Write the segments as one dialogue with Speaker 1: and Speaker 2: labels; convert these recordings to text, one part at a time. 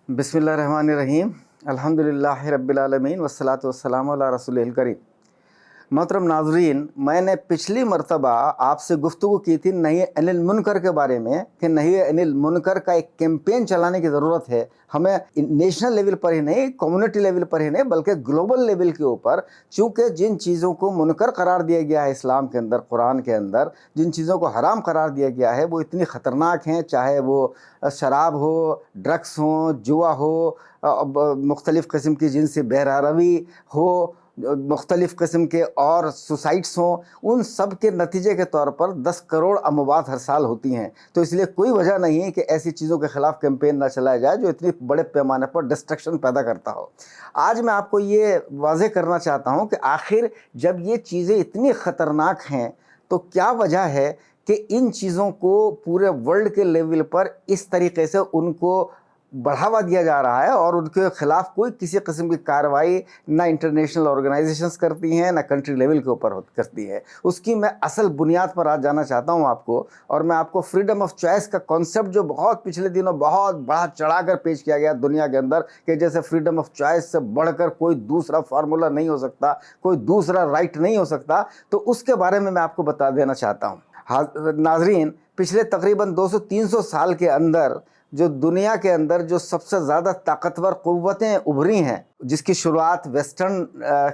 Speaker 1: बिस्मिल्लाहिर्रहमानिर्रहीम। अल्हम्दुलिल्लाहि रब्बिल आलमीन वस्सलातु वस्सलामु अला रसूलिल करीम। मोहतरम नाज़रीन, मैंने पिछली मरतबा आपसे गुफ्तगू की थी नही अनिल मुनकर के बारे में कि नही अनिल मुनकर का एक कैंपेन चलाने की ज़रूरत है। हमें नेशनल लेवल पर ही नहीं, कम्युनिटी लेवल पर ही नहीं, बल्कि ग्लोबल लेवल के ऊपर, चूँकि जिन चीज़ों को मुनकर करार दिया गया है इस्लाम के अंदर, कुरान के अंदर जिन चीज़ों को हराम करार दिया गया है वो इतनी ख़तरनाक हैं, चाहे वो शराब हो, ड्रग्स हो, जुआ हो, मुख्तलिफ़ किस्म की जिनसी बहरारवी हो, मुख्तलिफ़ किस्म के और सुसाइड्स हों, उन सब के नतीजे के तौर पर 10 करोड़ अमवात हर साल होती हैं। तो इसलिए कोई वजह नहीं है कि ऐसी चीज़ों के ख़िलाफ़ कैंपेन ना चलाया जाए जो इतनी बड़े पैमाने पर डिस्ट्रक्शन पैदा करता हो। आज मैं आपको ये वाज़ेह करना चाहता हूँ कि आखिर जब ये चीज़ें इतनी ख़तरनाक हैं तो क्या वजह है कि इन चीज़ों को पूरे वर्ल्ड के लेवल पर इस तरीके से उनको बढ़ावा दिया जा रहा है और उनके ख़िलाफ़ कोई किसी किस्म की कार्रवाई ना इंटरनेशनल ऑर्गेनाइजेशंस करती हैं, ना कंट्री लेवल के ऊपर करती है। उसकी मैं असल बुनियाद पर आज जाना चाहता हूँ आपको, और मैं आपको फ्रीडम ऑफ चॉइस का कॉन्सेप्ट जो बहुत पिछले दिनों बहुत बढ़ा चढ़ाकर पेश किया गया दुनिया के अंदर कि जैसे फ्रीडम ऑफ चॉइस से बढ़कर कोई दूसरा फार्मूला नहीं हो सकता, कोई दूसरा राइट नहीं हो सकता, तो उसके बारे में मैं आपको बता देना चाहता हूँ। नाज़रीन, पिछले तकरीबन 200-300 साल के अंदर जो दुनिया के अंदर जो सबसे ज़्यादा ताकतवर क़ुव्वतें उभरी हैं, जिसकी शुरुआत वेस्टर्न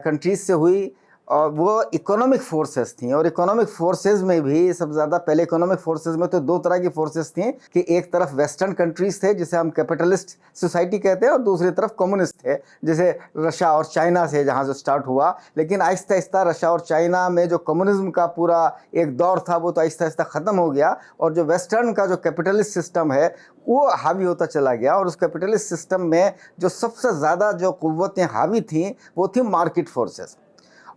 Speaker 1: कंट्रीज़ से हुई, और वो इकोनॉमिक फोर्सेस थी। और इकोनॉमिक फोर्सेस में भी सबसे ज़्यादा, पहले इकोनॉमिक फोर्सेस में तो 2 तरह की फोर्सेस थी कि एक तरफ वेस्टर्न कंट्रीज़ थे जिसे हम कैपिटलिस्ट सोसाइटी कहते हैं, और दूसरी तरफ कम्युनिस्ट थे जैसे रशिया और चाइना से जहाँ से स्टार्ट हुआ। लेकिन आहिस्ता आहिस्ता रशिया और चाइना में जो कम्युनिज्म का पूरा एक दौर था वो तो आहिस्ता आहिस्ता ख़त्म हो गया, और जो वेस्टर्न का जो कैपिटलिस्ट सिस्टम है वो हावी होता चला गया। और उस कैपिटलिस्ट सिस्टम में जो सबसे ज़्यादा जो क़ुव्वतें हावी थीं वो थी मार्केट फोर्सेस।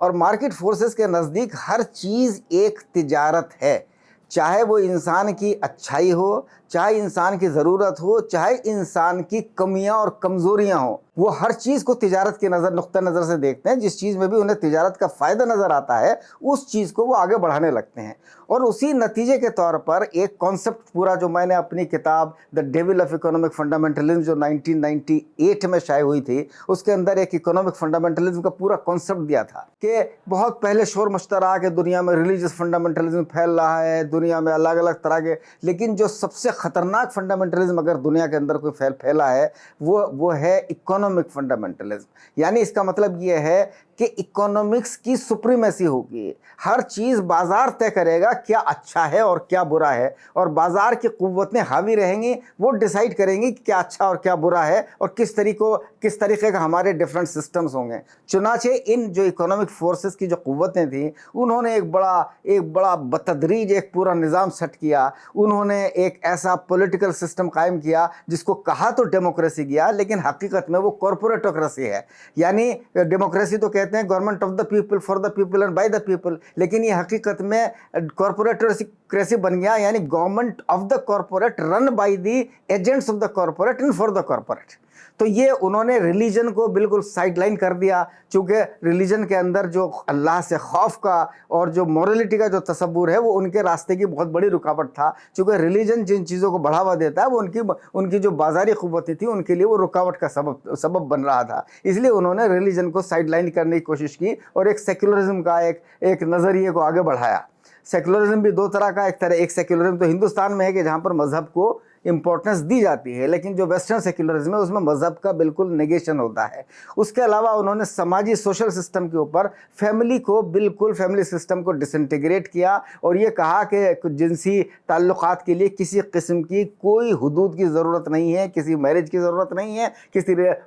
Speaker 1: और मार्केट फोर्सेस के नज़दीक हर चीज़ एक तिजारत है, चाहे वो इंसान की अच्छाई हो, चाहे इंसान की ज़रूरत हो, चाहे इंसान की कमियां और कमज़ोरियां हो, वो हर चीज़ को तिजारत के नुक्ता नज़र से देखते हैं। जिस चीज़ में भी उन्हें तिजारत का फ़ायदा नज़र आता है उस चीज़ को वो आगे बढ़ाने लगते हैं। और उसी नतीजे के तौर पर एक कॉन्सेप्ट पूरा जो मैंने अपनी किताब the devil of economic fundamentalism जो 1998 में शाये हुई थी, उसके अंदर एक इकोनॉमिक फंडामेंटलिज्म का पूरा कॉन्सेप्ट दिया था कि बहुत पहले शोर मशतरा के दुनिया में रिलीजियस फंडामेंटलिज्म फैल रहा है, दुनिया में अलग अलग तरह के, लेकिन जो सबसे ख़तरनाक फंडामेंटलिज्म अगर दुनिया के अंदर कोई फैला है वो है इकोनॉमिक फंडामेंटलिज्म। यानी इसका मतलब ये है कि इकोनॉमिक्स की सुप्रीमेसी होगी। हर चीज़ बाज़ार तय करेगा क्या अच्छा है और क्या बुरा है, और बाज़ार की क़ुव्वतें हावी रहेंगी, वो डिसाइड करेंगी कि क्या अच्छा और क्या बुरा है और किस तरीके का हमारे डिफरेंट सिस्टम्स होंगे। चुनाचे इन जो इकोनॉमिक फोर्सेस की जो क़ुव्वतें थीं उन्होंने एक बड़ा बतदरीज एक पूरा निज़ाम सेट किया। उन्होंने एक ऐसा पॉलिटिकल सिस्टम कायम किया जिसको कहा तो डेमोक्रेसी किया, लेकिन हकीकत में वो कॉर्पोरेटोक्रेसी है। यानी डेमोक्रेसी तो कहते हैं government of the people, for the people and by the people, लेकिन ये हकीकत में कॉर्पोरेटोक्रेसी बन गया, यानी government of the corporate run by the agents of the corporate and for the corporate. तो ये उन्होंने रिलीजन को बिल्कुल साइडलाइन कर दिया, चूँकि रिलीजन के अंदर जो अल्लाह से खौफ का और जो मॉरलिटी का जो तसव्वुर है वो उनके रास्ते की बहुत बड़ी रुकावट था। चूँकि रिलीजन जिन चीज़ों को बढ़ावा देता है वो उनकी जो बाज़ारी क़ुव्वतें थी उनके लिए वो रुकावट का सबब बन रहा था। इसलिए उन्होंने रिलीजन को साइडलाइन करने की कोशिश की और एक सेक्युलरिज्म का एक नज़रिए को आगे बढ़ाया। सेक्युलरिज्म भी 2 तरह का, एक सेक्युलरिज्म तो हिंदुस्तान में है कि जहाँ पर मज़हब को इम्पोर्टेंस दी जाती है, लेकिन जो वेस्टर्न सेक्युलरिज्म है उसमें मज़हब का बिल्कुल नेगेशन होता है। उसके अलावा उन्होंने समाजी सोशल सिस्टम के ऊपर फैमिली सिस्टम को डिसइंटीग्रेट किया और ये कहा कि जिनसी ताल्लुकात के लिए किसी किस्म की कोई हुदूद की ज़रूरत नहीं है, किसी मैरिज की ज़रूरत नहीं है,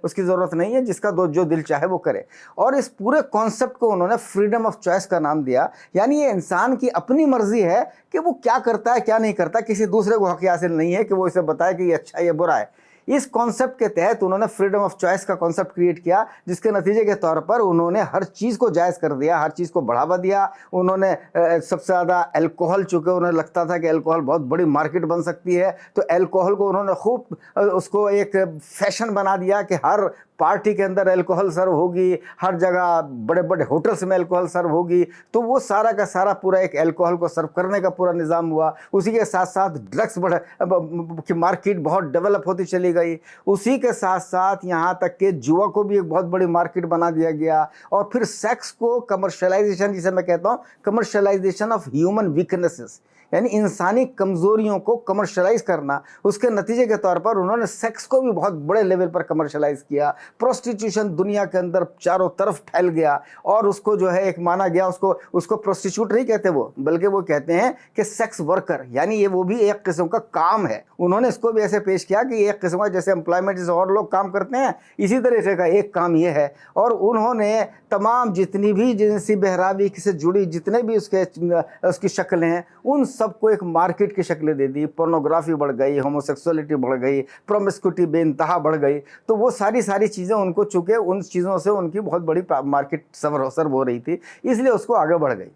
Speaker 1: उसकी ज़रूरत नहीं है, जिसका जो दिल चाहे वो करे। और इस पूरे कॉन्सेप्ट को उन्होंने फ्रीडम ऑफ चॉइस का नाम दिया। यानी ये इंसान की अपनी मर्ज़ी है कि वो क्या करता है क्या नहीं करता, किसी दूसरे को हक़ हासिल नहीं है कि वो इसे बताए कि ये अच्छा है ये बुरा है। इस कॉन्सेप्ट के तहत उन्होंने फ्रीडम ऑफ चॉइस का कॉन्सेप्ट क्रिएट किया, जिसके नतीजे के तौर पर उन्होंने हर चीज़ को जायज़ कर दिया, हर चीज़ को बढ़ावा दिया। उन्होंने सबसे ज़्यादा अल्कोहल, चूँकि उन्हें लगता था कि अल्कोहल बहुत बड़ी मार्केट बन सकती है, तो अल्कोहल को उन्होंने खूब उसको एक फैशन बना दिया कि हर पार्टी के अंदर अल्कोहल सर्व होगी, हर जगह बड़े बड़े होटल्स में अल्कोहल सर्व होगी। तो वो सारा का सारा पूरा एक अल्कोहल को सर्व करने का पूरा निज़ाम हुआ। उसी के साथ साथ ड्रग्स की मार्केट बहुत डेवलप होती चली गई। उसी के साथ साथ यहाँ तक कि जुआ को भी एक बहुत बड़ी मार्केट बना दिया गया, और फिर सेक्स को कमर्शलाइजेशन, जिसे मैं कहता हूँ कमर्शलाइजेशन ऑफ ह्यूमन वीकनेसेस, यानी इंसानी कमजोरियों को कमर्शलाइज करना। उसके नतीजे के तौर पर उन्होंने सेक्स को भी बहुत बड़े लेवल पर कमर्शलाइज किया। प्रोस्टिट्यूशन दुनिया के अंदर चारों तरफ फैल गया, और उसको जो है एक माना गया, उसको प्रोस्टिट्यूट नहीं कहते वो, बल्कि वो कहते हैं कि सेक्स वर्कर, यानी ये वो भी एक किस्म का काम है। उन्होंने इसको भी ऐसे पेश किया कि एक किस्म का जैसे एम्प्लॉयमेंट जैसे और लोग काम करते हैं, इसी तरीके का एक काम ये है। और उन्होंने तमाम जितनी भी जिनसी बहरावी से जुड़ी जितने भी उसकी शक्लें हैं, उन सबको एक मार्केट की शक्लें दे दी। पोर्नोग्राफी बढ़ गई, होमोसेक्सुअलिटी बढ़ गई, प्रोमिस्क्यूटी बेइंतहा बढ़ गई। तो वो सारी चीज़ें उनको, चूँकि उन चीज़ों से उनकी बहुत बड़ी मार्केट सर्व हो रही थी, इसलिए उसको आगे बढ़ गई।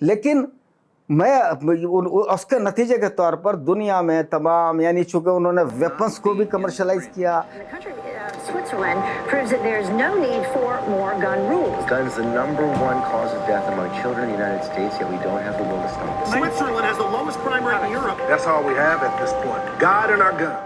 Speaker 1: लेकिन उसके नतीजे के तौर पर दुनिया में तमाम, यानी चूँकि उन्होंने वेपन्स को भी कमर्शलाइज किया।
Speaker 2: Switzerland proves that there is no need for more gun rules.
Speaker 3: Gun is the #1 cause of death among children in the United States, yet we don't have the will to stop it.
Speaker 4: Switzerland has the lowest crime rate in Europe. That's all we have at this point. God and our gun.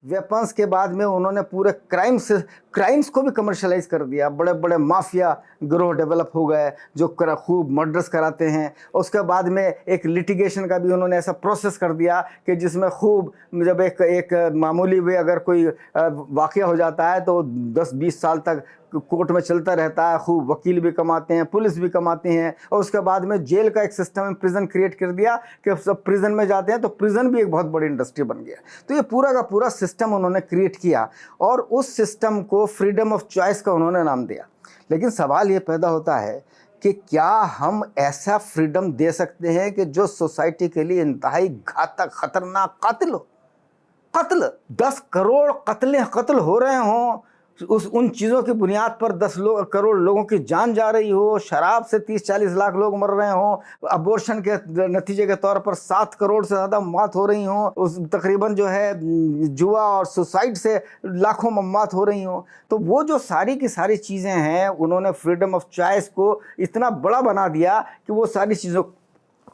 Speaker 1: Weapons के बाद में उन्होंने पूरे crimes को भी commercialise कर दिया। बड़े बड़े माफिया गिरोह डेवलप हो गए जो खूब मर्डर्स कराते हैं। उसके बाद में एक लिटिगेशन का भी उन्होंने ऐसा प्रोसेस कर दिया कि जिसमें खूब, जब एक मामूली भी अगर कोई वाक़या हो जाता है तो 10-20 साल तक कोर्ट में चलता रहता है। खूब वकील भी कमाते हैं, पुलिस भी कमाते हैं, और उसके बाद में जेल का एक सिस्टम, प्रिजन क्रिएट कर दिया कि सब प्रिजन में जाते हैं, तो प्रिजन भी एक बहुत बड़ी इंडस्ट्री बन गया। तो ये पूरा का पूरा सिस्टम उन्होंने क्रिएट किया, और उस सिस्टम को फ्रीडम ऑफ चॉइस का उन्होंने नाम दिया। लेकिन सवाल ये पैदा होता है कि क्या हम ऐसा फ्रीडम दे सकते हैं कि जो सोसाइटी के लिए इंतहाई घातक, खतरनाक कत्ल हो? 10 करोड़ कत्ल हो रहे हों, उन चीज़ों की बुनियाद पर 10 करोड़ लोगों की जान जा रही हो, शराब से 30-40 लाख लोग मर रहे हों, अबॉर्शन के नतीजे के तौर पर 7 करोड़ से ज़्यादा मौत हो रही हों, उस तकरीबन जो है जुआ और सुसाइड से लाखों मौत हो रही हों, तो वो जो सारी की सारी चीज़ें हैं, उन्होंने फ्रीडम ऑफ चॉइस को इतना बड़ा बना दिया कि वो सारी चीज़ों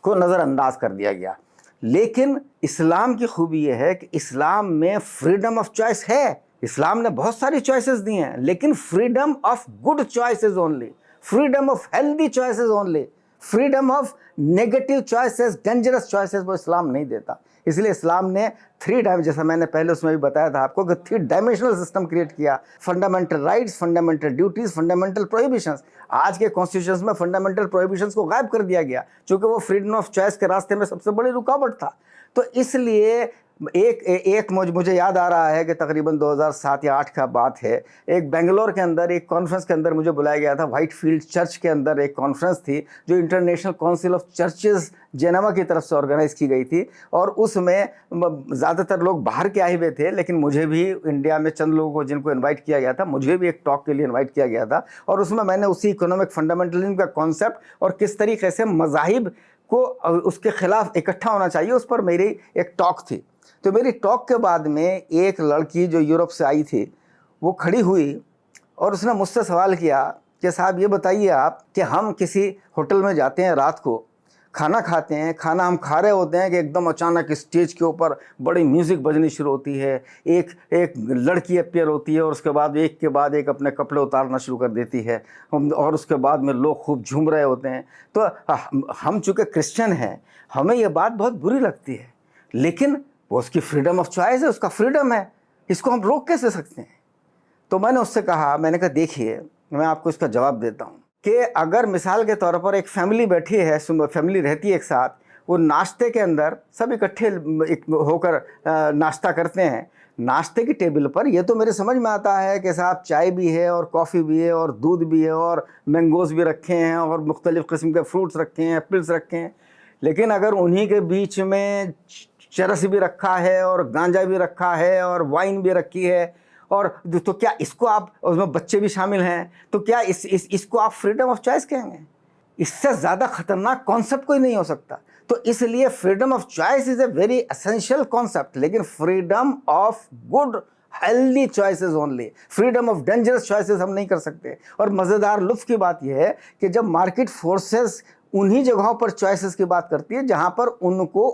Speaker 1: को नज़रअंदाज कर दिया गया। लेकिन इस्लाम की खूबी ये है कि इस्लाम में फ्रीडम ऑफ चॉइस है। इस्लाम ने बहुत सारी चॉइसेस दी हैं, लेकिन freedom of good choices only, freedom of healthy choices only, freedom of negative choices, dangerous choices वो इस्लाम नहीं देता। इसलिए इस्लाम ने 3 डायमेंशन, जैसा मैंने पहले उसमें भी बताया था आपको, कि 3 डायमेंशनल सिस्टम क्रिएट किया। Fundamental rights, fundamental duties, fundamental prohibitions. आज के कॉन्स्टिट्यूशंस में फंडामेंटल प्रोहिबिशंस को गायब कर दिया गया, क्योंकि वो फ्रीडम ऑफ चॉइस के रास्ते में सबसे बड़ी रुकावट था। तो इसलिए मुझे याद आ रहा है कि तकरीबन 2007 या 8 का बात है, एक बेंगलोर के अंदर एक कॉन्फ्रेंस के अंदर मुझे बुलाया गया था। व्हाइट फील्ड चर्च के अंदर एक कॉन्फ्रेंस थी जो international council of churches Geneva की तरफ से ऑर्गेनाइज की गई थी, और उसमें ज़्यादातर लोग बाहर के आए हुए थे, लेकिन मुझे भी इंडिया में चंद लोगों को जिनको इन्वाइट किया गया था, मुझे भी एक टॉक के लिए इन्वाइट किया गया था। और उसमें मैंने उसी इकोनॉमिक फंडामेंटलिज्म का कॉन्सेप्ट और किस तरीके से मज़ाहिब को उसके ख़िलाफ़ इकट्ठा होना चाहिए, उस पर मेरी एक टॉक थी। तो मेरी टॉक के बाद में एक लड़की जो यूरोप से आई थी, वो खड़ी हुई और उसने मुझसे सवाल किया कि साहब ये बताइए आप कि हम किसी होटल में जाते हैं, रात को खाना खाते हैं, खाना हम खा रहे होते हैं कि एकदम अचानक स्टेज के ऊपर बड़ी म्यूज़िक बजनी शुरू होती है, एक लड़की अपीयर होती है, और उसके बाद एक के बाद एक अपने कपड़े उतारना शुरू कर देती है, और उसके बाद में लोग खूब झूम रहे होते हैं। तो हम चूँकि क्रिश्चियन हैं, हमें ये बात बहुत बुरी लगती है, लेकिन वो उसकी फ्रीडम ऑफ चॉइस है, उसका फ्रीडम है, इसको हम रोक कैसे सकते हैं? तो मैंने उससे कहा, मैंने कहा देखिए, मैं आपको इसका जवाब देता हूँ कि अगर मिसाल के तौर पर एक फैमिली बैठी है, फैमिली रहती है एक साथ, वो नाश्ते के अंदर सब इकट्ठे होकर नाश्ता करते हैं, नाश्ते की टेबल पर ये तो मेरे समझ में आता है कि साहब चाय भी है और कॉफ़ी भी है और दूध भी है और मैंगोज़ भी रखे हैं और मुख्तलिफ़ किस्म के फ्रूट्स रखे हैं, एप्पल्स रखे हैं, लेकिन अगर उन्हीं के बीच में चरस भी रखा है और गांजा भी रखा है और वाइन भी रखी है, और तो क्या इसको आप, उसमें बच्चे भी शामिल हैं, तो क्या इसको आप फ्रीडम ऑफ चॉइस कहेंगे? इससे ज़्यादा ख़तरनाक कॉन्सेप्ट कोई नहीं हो सकता। तो इसलिए freedom of choice is a very essential concept, लेकिन freedom of good healthy choices only, freedom of dangerous choices हम नहीं कर सकते। और मज़ेदार लुत्फ़ की बात यह है कि जब मार्केट फोर्सेस उन्हीं जगहों पर चॉइसेस की बात करती है जहाँ पर उनको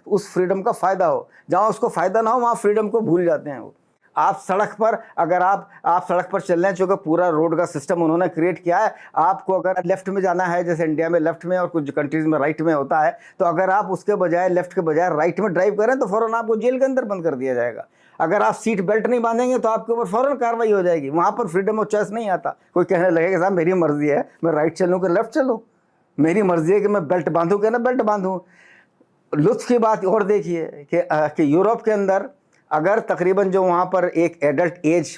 Speaker 1: उस फ्रीडम का फ़ायदा हो, जहाँ उसको फ़ायदा ना हो वहाँ फ्रीडम को भूल जाते हैं वो। آپ سڑک پر اگر آپ سڑک پر چل رہے ہیں، چونکہ پورا روڈ کا سسٹم انہوں نے کریٹ کیا ہے، آپ کو اگر لیفٹ میں جانا ہے، جیسے انڈیا میں لیفٹ میں اور کچھ کنٹریز میں رائٹ میں ہوتا ہے، تو اگر آپ اس کے بجائے لیفٹ کے بجائے رائٹ میں ڈرائیو کریں تو فوراً آپ کو جیل کے اندر بند کر دیا جائے گا۔ اگر آپ سیٹ بیلٹ نہیں باندھیں گے تو آپ کے اوپر فوراً کارروائی ہو جائے گی۔ وہاں پر فریڈم آف چوائس نہیں آتا، کوئی کہنے لگے کہ صاحب میری مرضی ہے میں رائٹ چلوں کہ لیفٹ چلوں، میری مرضی ہے کہ میں بیلٹ باندھوں کہ نہ بیلٹ باندھوں۔ لطف کی بات اور دیکھیے کہ یورپ کے اندر اگر تقریباً جو وہاں پر ایک ایڈلٹ ایج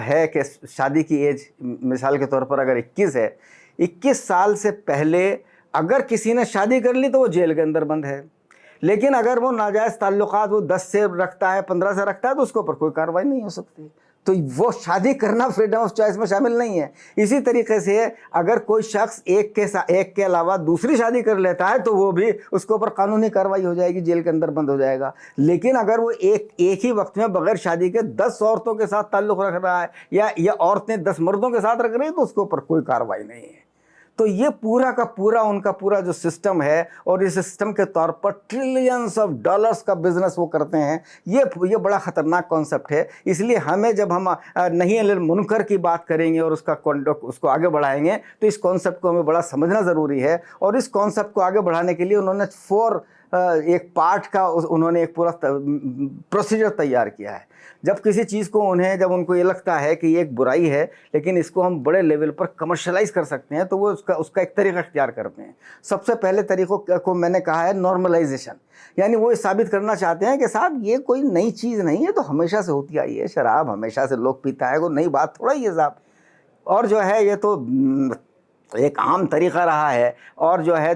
Speaker 1: ہے کہ شادی کی ایج مثال کے طور پر اگر 21 ہے، 21 سال سے پہلے اگر کسی نے شادی کر لی تو وہ جیل کے اندر بند ہے، لیکن اگر وہ ناجائز تعلقات وہ 10 سے رکھتا ہے، 15 سے رکھتا ہے تو اس کے اوپر کوئی کارروائی نہیں ہو سکتی۔ تو وہ شادی کرنا فریڈم آف چوائس میں شامل نہیں ہے۔ اسی طریقے سے اگر کوئی شخص ایک کے علاوہ دوسری شادی کر لیتا ہے تو وہ بھی اس کے اوپر قانونی کارروائی ہو جائے گی، جیل کے اندر بند ہو جائے گا۔ لیکن اگر وہ ایک ہی وقت میں بغیر شادی کے 10 عورتوں کے ساتھ تعلق رکھ رہا ہے یا عورتیں 10 مردوں کے ساتھ رکھ رہی ہیں تو اس کے اوپر کوئی کارروائی نہیں ہے۔ تو یہ پورا کا پورا ان کا پورا جو سسٹم ہے، اور اس سسٹم کے طور پر ٹریلینز آف ڈالرز کا بزنس وہ کرتے ہیں، یہ بڑا خطرناک کانسیپٹ ہے۔ اس لیے ہمیں جب ہم نہیں علی المنکر کی بات کریں گے اور اس کو آگے بڑھائیں گے تو اس کانسیپٹ کو ہمیں بڑا سمجھنا ضروری ہے۔ اور اس کانسیپٹ کو آگے بڑھانے کے لیے انہوں نے ایک پارٹ کا انہوں نے ایک پورا پروسیجر تیار کیا ہے۔ جب کسی چیز کو جب ان کو یہ لگتا ہے کہ یہ ایک برائی ہے لیکن اس کو ہم بڑے لیول پر کمرشلائز کر سکتے ہیں تو وہ اس کا ایک طریقہ اختیار کرتے ہیں۔ سب سے پہلے طریقوں کو میں نے کہا ہے نارملائزیشن، یعنی وہ یہ ثابت کرنا چاہتے ہیں کہ صاحب یہ کوئی نئی چیز نہیں ہے، تو ہمیشہ سے ہوتی آئی ہے، شراب ہمیشہ سے لوگ پیتا ہے، کوئی نئی بات تھوڑا ہی ہے صاحب، اور جو ہے یہ تو ایک عام طریقہ رہا ہے۔ اور جو ہے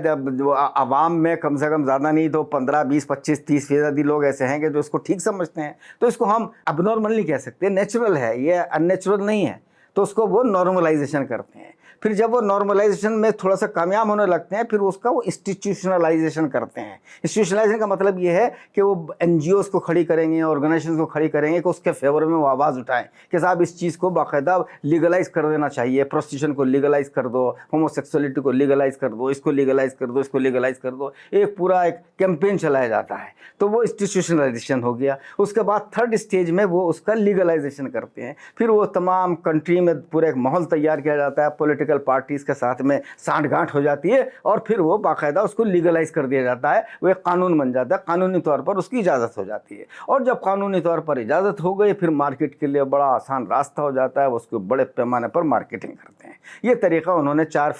Speaker 1: عوام میں کم سے کم زیادہ نہیں تو 15 20 25 30% لوگ ایسے ہیں کہ جو اس کو ٹھیک سمجھتے ہیں، تو اس کو ہم اب نارمل نہیں کہہ سکتے، نیچرل ہے، یہ ان نیچرل نہیں ہے، تو اس کو وہ نارملائزیشن کرتے ہیں۔ پھر جب وہ نارملائزیشن میں تھوڑا سا کامیاب ہونے لگتے ہیں پھر اس کا وہ انسٹیٹیوشنلائزیشن کرتے ہیں۔ انسٹیٹیوشنلائزیشن کا مطلب یہ ہے کہ وہ NGOs کو کھڑی کریں گے، آرگنائزیشنز کو کھڑی کریں گے کہ اس کے فیور میں وہ آواز اٹھائیں کہ صاحب اس چیز کو باقاعدہ لیگلائز کر دینا چاہیے، پروسٹیٹیوشن کو لیگلائز کر دو، ہومو سیکسولیٹی کو لیگلائز کر دو، اس کو لیگلائز کر دو، اس کو لیگلائز کر دو، ایک پورا ایک کیمپین چلایا جاتا ہے۔ تو وہ انسٹیٹیوشنلائزیشن ہو گیا۔ اس کے بعد تھرڈ اسٹیج میں وہ اس کا لیگلائزیشن کرتے ہیں۔ پھر وہ تمام کنٹری میں پورا ایک ماحول تیار کیا جاتا ہے، پولیٹیکل پارٹیز کے ساتھ میں سانٹھ گانٹھ ہو جاتی ہے، اور پھر وہ باقاعدہ اس کو لیگلائز کر دیا جاتا ہے، وہ ایک قانون بن جاتا ہے، قانونی طور پر اس کی اجازت ہو جاتی ہے۔ اور جب قانونی طور پر اجازت ہو گئی پھر مارکیٹ کے لیے بڑا آسان راستہ ہو جاتا ہے، وہ اس کو بڑے پیمانے پر مارکیٹنگ کرتے ہیں۔ یہ طریقہ انہوں نے 4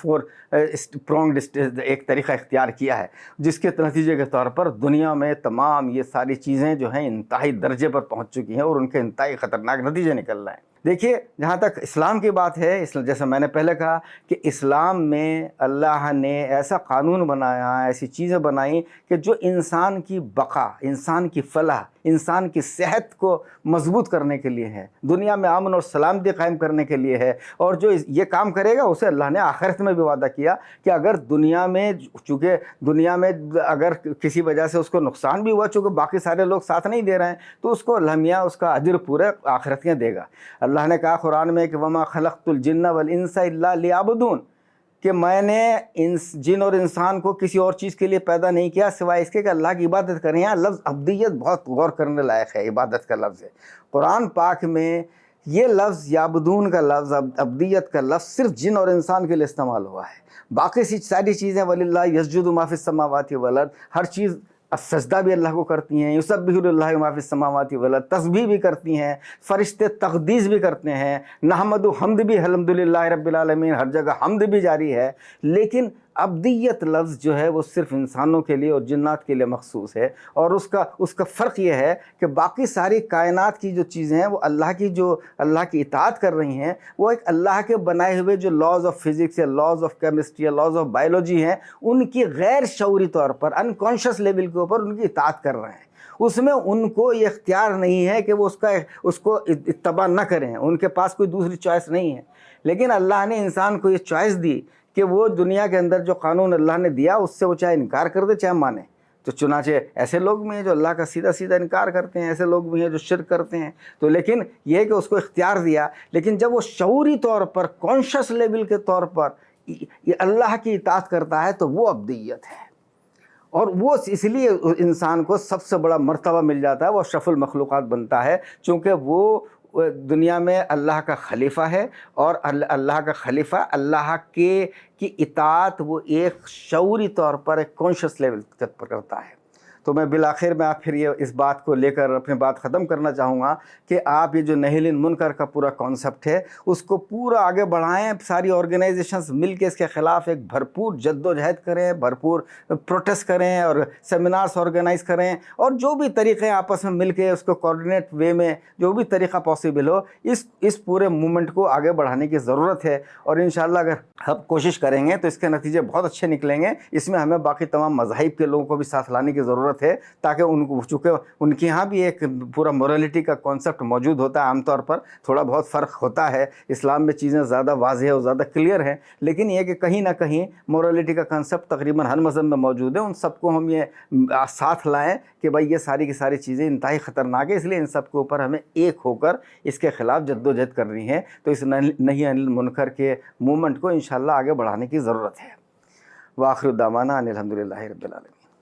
Speaker 1: پرونگڈ ایک طریقہ اختیار کیا ہے، جس کے نتیجے کے طور پر دنیا میں تمام یہ ساری چیزیں جو ہیں انتہائی درجے پر پہنچ چکی ہیں اور ان کے انتہائی خطرناک نتیجے نکل رہے ہیں۔ دیکھیے جہاں تک اسلام کی بات ہے، جیسے میں نے پہلے کہا کہ اسلام میں اللہ نے ایسا قانون بنایا، ایسی چیزیں بنائیں کہ جو انسان کی بقا، انسان کی فلاح، انسان کی صحت کو مضبوط کرنے کے لیے ہے، دنیا میں امن اور سلامتی قائم کرنے کے لیے ہے۔ اور جو یہ کام کرے گا اسے اللہ نے آخرت میں بھی وعدہ کیا کہ اگر دنیا میں، چونکہ دنیا میں اگر کسی وجہ سے اس کو نقصان بھی ہوا، چونکہ باقی سارے لوگ ساتھ نہیں دے رہے ہیں، تو اس کو اللہ میاں اس کا اجر پورے آخرت میں دے گا۔ اللہ نے کہا قرآن میں کہ وما خلقت الجن والانس الا لیعبدون، کہ میں نے جن اور انسان کو کسی اور چیز کے لیے پیدا نہیں کیا سوائے اس کے کہ اللہ کی عبادت کریں۔ یہاں لفظ عبدیت بہت غور کرنے لائق ہے، عبادت کا لفظ ہے قرآن پاک میں۔ یہ لفظ یعبدون کا لفظ، عبدیت کا لفظ صرف جن اور انسان کے لیے استعمال ہوا ہے۔ باقی ساری چیزیں وَلِلَّهِ يَسْجُدُ مَا فِي السَّمَاوَاتِ وَالْأَرْضِ، ہر چیز سجدہ بھی اللہ کو کرتی ہیں، یسبح للہ ما فی السماوات والارض، تسبیح بھی کرتی ہیں، فرشتے تقدیس بھی کرتے ہیں، نحمد و حمد بھی الحمدللہ رب العالمین، ہر جگہ حمد بھی جاری ہے۔ لیکن عبدیت لفظ جو ہے وہ صرف انسانوں کے لیے اور جنات کے لیے مخصوص ہے، اور اس کا فرق یہ ہے کہ باقی ساری کائنات کی جو چیزیں ہیں وہ اللہ کی اطاعت کر رہی ہیں، وہ ایک اللہ کے بنائے ہوئے جو لاز آف فزکس یا لاز آف کیمسٹری یا لاز آف بایولوجی ہیں، ان کی غیر شعوری طور پر انکانشیس لیول کے اوپر ان کی اطاعت کر رہے ہیں۔ اس میں ان کو یہ اختیار نہیں ہے کہ وہ اس کو اتباع نہ کریں، ان کے پاس کوئی دوسری چوائس نہیں ہے۔ لیکن اللہ نے انسان کو یہ چوائس دی کہ وہ دنیا کے اندر جو قانون اللہ نے دیا اس سے وہ چاہے انکار کر دے چاہے مانے۔ تو چنانچہ ایسے لوگ بھی ہیں جو اللہ کا سیدھا انکار کرتے ہیں، ایسے لوگ بھی ہیں جو شرک کرتے ہیں۔ تو لیکن یہ ہے کہ اس کو اختیار دیا، لیکن جب وہ شعوری طور پر، کانشیس لیول کے طور پر یہ اللہ کی اطاعت کرتا ہے تو وہ عبدیت ہے، اور وہ اس لیے انسان کو سب سے بڑا مرتبہ مل جاتا ہے، وہ اشرف المخلوقات بنتا ہے، چونکہ وہ دنیا میں اللہ کا خلیفہ ہے، اور اللہ کا خلیفہ اللہ کی اطاعت وہ ایک شعوری طور پر ایک کانشیس لیول پر کرتا ہے۔ تو میں بالآخر میں آپ پھر یہ اس بات کو لے کر اپنی بات ختم کرنا چاہوں گا کہ آپ یہ جو نہی المنکر کا پورا کانسیپٹ ہے اس کو پورا آگے بڑھائیں، ساری آرگنائزیشنز مل کے اس کے خلاف ایک بھرپور جد و جہد کریں، بھرپور پروٹیسٹ کریں اور سیمینارز آرگنائز کریں، اور جو بھی طریقے آپس میں مل کے اس کو کوآرڈینیٹ وے میں جو بھی طریقہ پاسبل ہو اس پورے موومنٹ کو آگے بڑھانے کی ضرورت ہے۔ اور انشاءاللہ اگر ہم کوشش کریں گے تو اس کے نتیجے بہت اچھے نکلیں گے۔ اس میں ہمیں باقی تمام مذاہب کے لوگوں کو بھی ساتھ لانے کی ضرورت ہے، تاکہ ان کو، چونکہ ان کے ہاں بھی ایک پورا مورالٹی کا کانسیپٹ موجود ہوتا ہے، عام طور پر تھوڑا بہت فرق ہوتا ہے، اسلام میں چیزیں زیادہ واضح اور زیادہ کلیئر ہیں، لیکن یہ کہ کہیں نہ کہیں مورالٹی کا کانسیپٹ تقریباً ہر مذہب میں موجود ہے۔ ان سب کو ہم یہ ساتھ لائیں کہ بھائی یہ ساری کی ساری چیزیں انتہائی خطرناک ہے، اس لیے ان سب کے اوپر ہمیں ایک ہو کر اس کے خلاف جد و جہد کرنی ہے۔ تو اس نہی عن المنکر کے موومنٹ کو انشاءاللہ آگے بڑھانے کی ضرورت ہے۔ وآخر دعوانا ان الحمدللہ رب العالمین۔